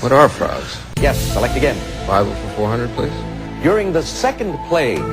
What are frogs? Yes, select again. Bible for 400, please. During the second plague,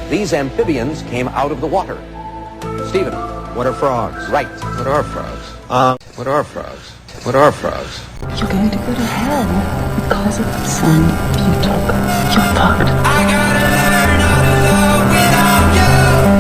these amphibians came out of the water. Stephen. What are frogs? Right. What are frogs? What are frogs? What are frogs? You're going to go to hell because of the sun you took. You're fucked. I gotta learn how to love without you.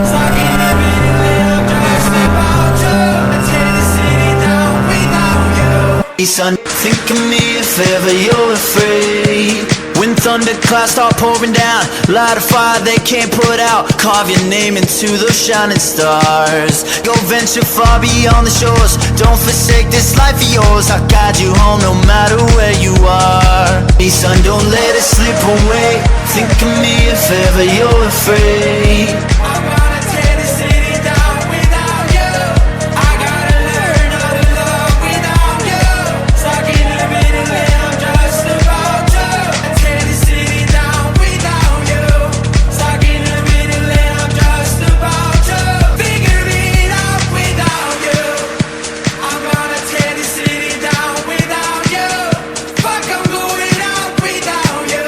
So I can live in it when I'm just about you. I tear the city down without you. Hey son, think of me if ever you're afraid. When thunderclouds start pouring down, light a fire they can't put out. Carve your name into those shining stars. Go venture far beyond the shores. Don't forsake this life of yours. I'll guide you home no matter where you are. Hey son, don't let it slip away. Think of me if ever you're afraid. I'm gonna tear the city down without you. I gotta learn how to love without you. So I can live in it when I'm just about you. Tear the city down without you. So I can live in it when I'm just about you. Figure it out without you. I'm gonna tear the city down without you. Fuck, I'm going out without you.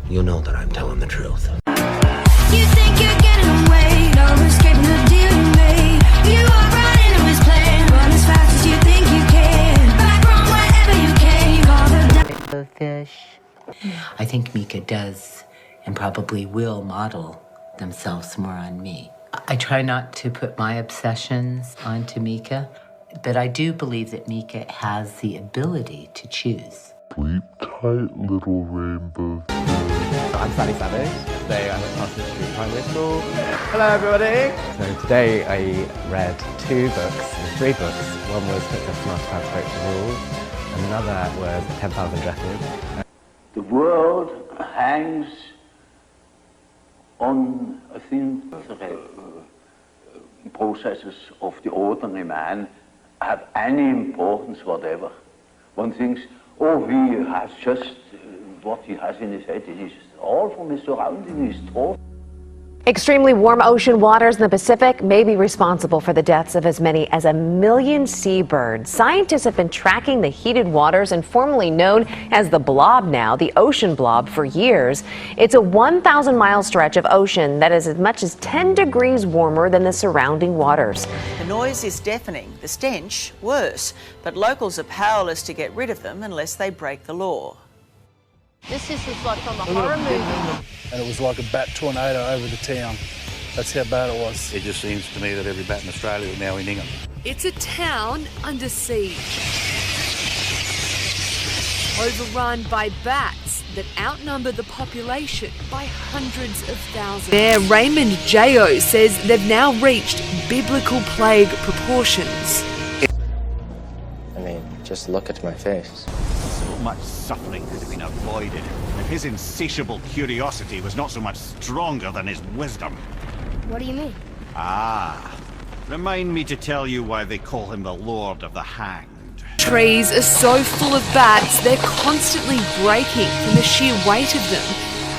You know that I'm telling the truth. You think you're getting away, no escaping the deal you made. You are running to his plan, run as fast as you think you can. Back from wherever you came, all the Fish. I think Mika does and probably will model themselves more on me. I try not to put my obsessions onto Mika, but I do believe that Mika has the ability to choose. Sleep tight, little rainbow. I'm Sally Savage. Today I'm at Parsons Street Primary School. Hello everybody! So today I read 3 books. One was Princess Mastercraft Breaks the Rules, and another was 10,000 Dresses. The world hangs on, I think, processes of the ordinary man have any importance whatever. One thinks, oh, he has just what he has in his head. It is all from his surrounding, his thought. Extremely warm ocean waters in the Pacific may be responsible for the deaths of as many as 1 million seabirds. Scientists have been tracking the heated waters, and formerly known as the blob now, the ocean blob, for years. It's a 1,000-mile stretch of ocean that is as much as 10 degrees warmer than the surrounding waters. The noise is deafening, the stench worse, but locals are powerless to get rid of them unless they break the law. This is like from a horror movie. And it was like a bat tornado over the town. That's how bad it was. It just seems to me that every bat in Australia is now in Ingham. It's a town under siege. Overrun by bats that outnumber the population by hundreds of thousands. Mayor Raymond Jayo says they've now reached biblical plague proportions. I mean, just look at my face. So much suffering could have been avoided if his insatiable curiosity was not so much stronger than his wisdom. What do you mean? Remind me to tell you why they call him the Lord of the Hanged. Trees are so full of bats, they're constantly breaking from the sheer weight of them.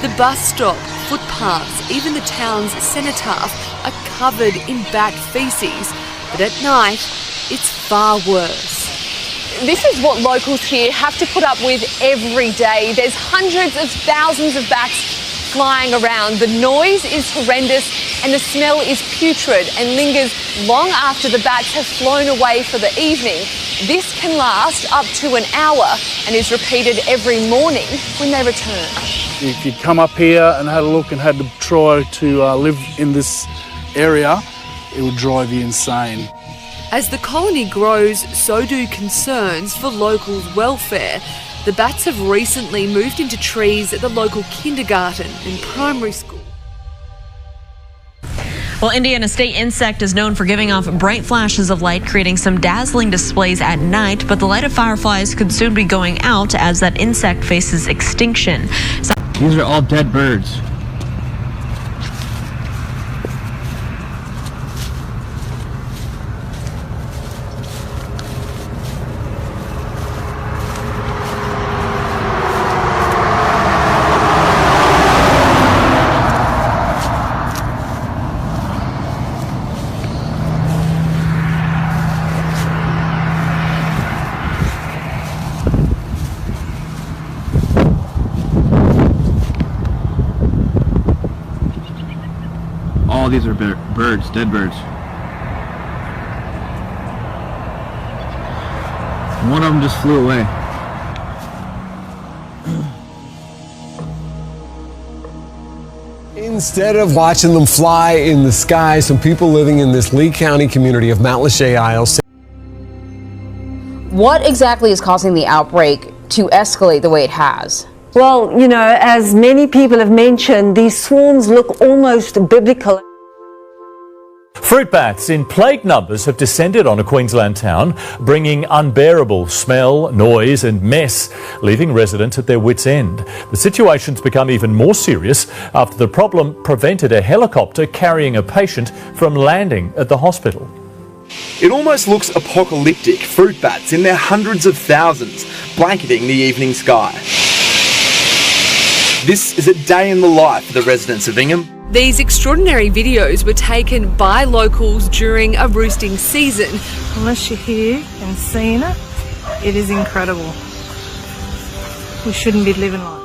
The bus stop, footpaths, even the town's cenotaph are covered in bat feces. But at night, it's far worse. This is what locals here have to put up with every day. There's hundreds of thousands of bats flying around. The noise is horrendous and the smell is putrid and lingers long after the bats have flown away for the evening. This can last up to an hour and is repeated every morning when they return. If you come up here and had a look and had to try to live in this area, it would drive you insane. As the colony grows, so do concerns for locals' welfare. The bats have recently moved into trees at the local kindergarten and primary school. Well, Indiana State Insect is known for giving off bright flashes of light, creating some dazzling displays at night, but the light of fireflies could soon be going out as that insect faces extinction. These are all dead birds. All these are birds, dead birds. One of them just flew away. Instead of watching them fly in the sky, some people living in this Lee County community of Mount Lachey, Isle. What exactly is causing the outbreak to escalate the way it has? Well, you know, as many people have mentioned, these swarms look almost biblical. Fruit bats in plague numbers have descended on a Queensland town, bringing unbearable smell, noise and mess, leaving residents at their wits' end. The situation's become even more serious after the problem prevented a helicopter carrying a patient from landing at the hospital. It almost looks apocalyptic. Fruit bats in their hundreds of thousands, blanketing the evening sky. This is a day in the life for the residents of Ingham. These extraordinary videos were taken by locals during a roosting season. Unless you're here and seeing it, it is incredible. We shouldn't be living like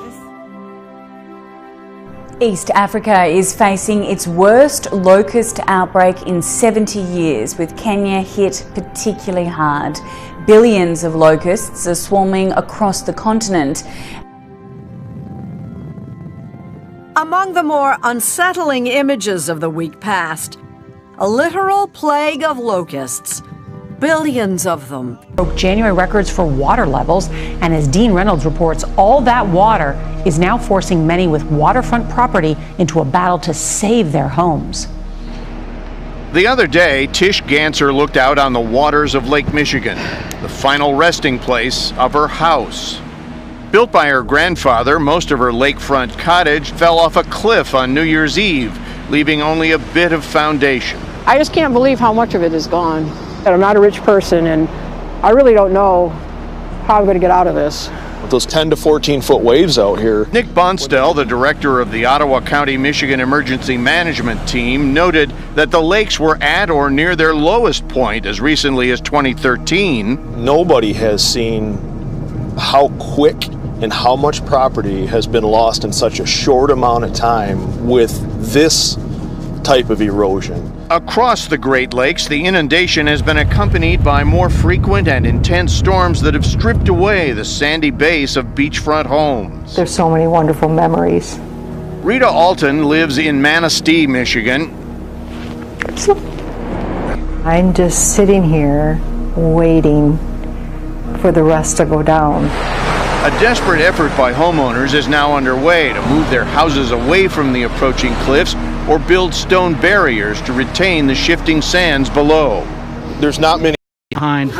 this. East Africa is facing its worst locust outbreak in 70 years, with Kenya hit particularly hard. Billions of locusts are swarming across the continent. Among the more unsettling images of the week past, a literal plague of locusts. Billions of them. Broke January records for water levels, and as Dean Reynolds reports, all that water is now forcing many with waterfront property into a battle to save their homes. The other day, Tish Ganser looked out on the waters of Lake Michigan, the final resting place of her house. Built by her grandfather, most of her lakefront cottage fell off a cliff on New Year's Eve, leaving only a bit of foundation. I just can't believe how much of it is gone. I'm not a rich person, and I really don't know how I'm going to get out of this. With those 10 to 14 foot waves out here. Nick Bonstell, the director of the Ottawa County, Michigan Emergency Management Team, noted that the lakes were at or near their lowest point as recently as 2013. Nobody has seen how quick and how much property has been lost in such a short amount of time with this type of erosion. Across the Great Lakes, the inundation has been accompanied by more frequent and intense storms that have stripped away the sandy base of beachfront homes. There's so many wonderful memories. Rita Alton lives in Manistee, Michigan. I'm just sitting here waiting for the rest to go down. A desperate effort by homeowners is now underway to move their houses away from the approaching cliffs or build stone barriers to retain the shifting sands below. There's not many behind.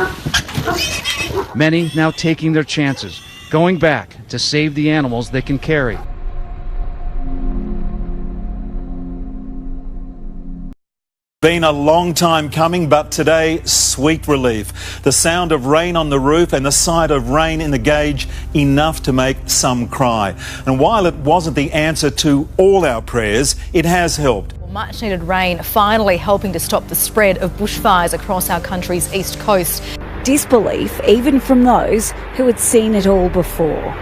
Many now taking their chances, going back to save the animals they can carry. Been a long time coming, but today, sweet relief. The sound of rain on the roof and the sight of rain in the gauge, enough to make some cry. And while it wasn't the answer to all our prayers, it has helped. Much needed rain finally helping to stop the spread of bushfires across our country's east coast. Disbelief even from those who had seen it all before.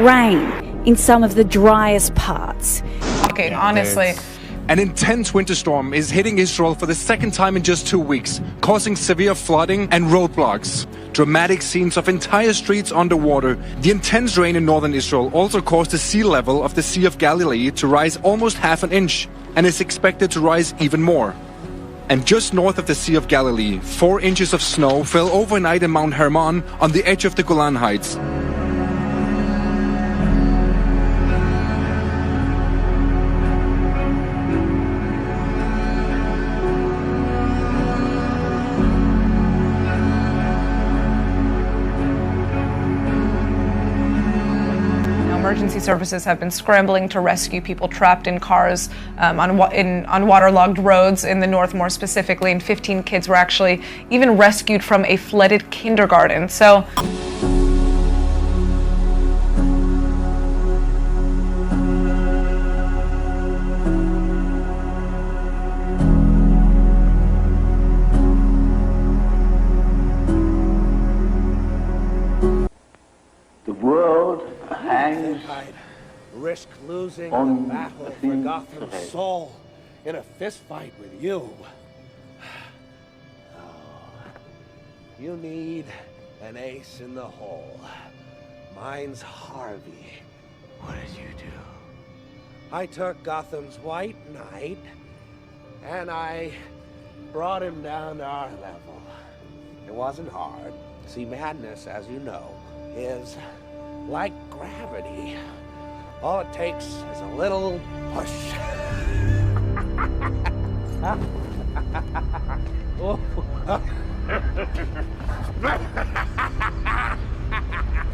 Rain in some of the driest parts. Okay, honestly. An intense winter storm is hitting Israel for the second time in just 2 weeks, causing severe flooding and roadblocks. Dramatic scenes of entire streets underwater. The intense rain in northern Israel also caused the sea level of the Sea of Galilee to rise almost half an inch and is expected to rise even more. And just north of the Sea of Galilee, 4 inches of snow fell overnight in Mount Hermon on the edge of the Golan Heights. Emergency services have been scrambling to rescue people trapped in cars on waterlogged roads in the north, more specifically, and 15 kids were actually even rescued from a flooded kindergarten. So. The world hangs Risk losing on the battle a for thing Gotham's today. soul in a fistfight with you. Oh, you need an ace in the hole. Mine's Harvey. What did you do? I took Gotham's White Knight and I brought him down to our level. It wasn't hard. See, madness, as you know, is like gravity. All it takes is a little push. Oh.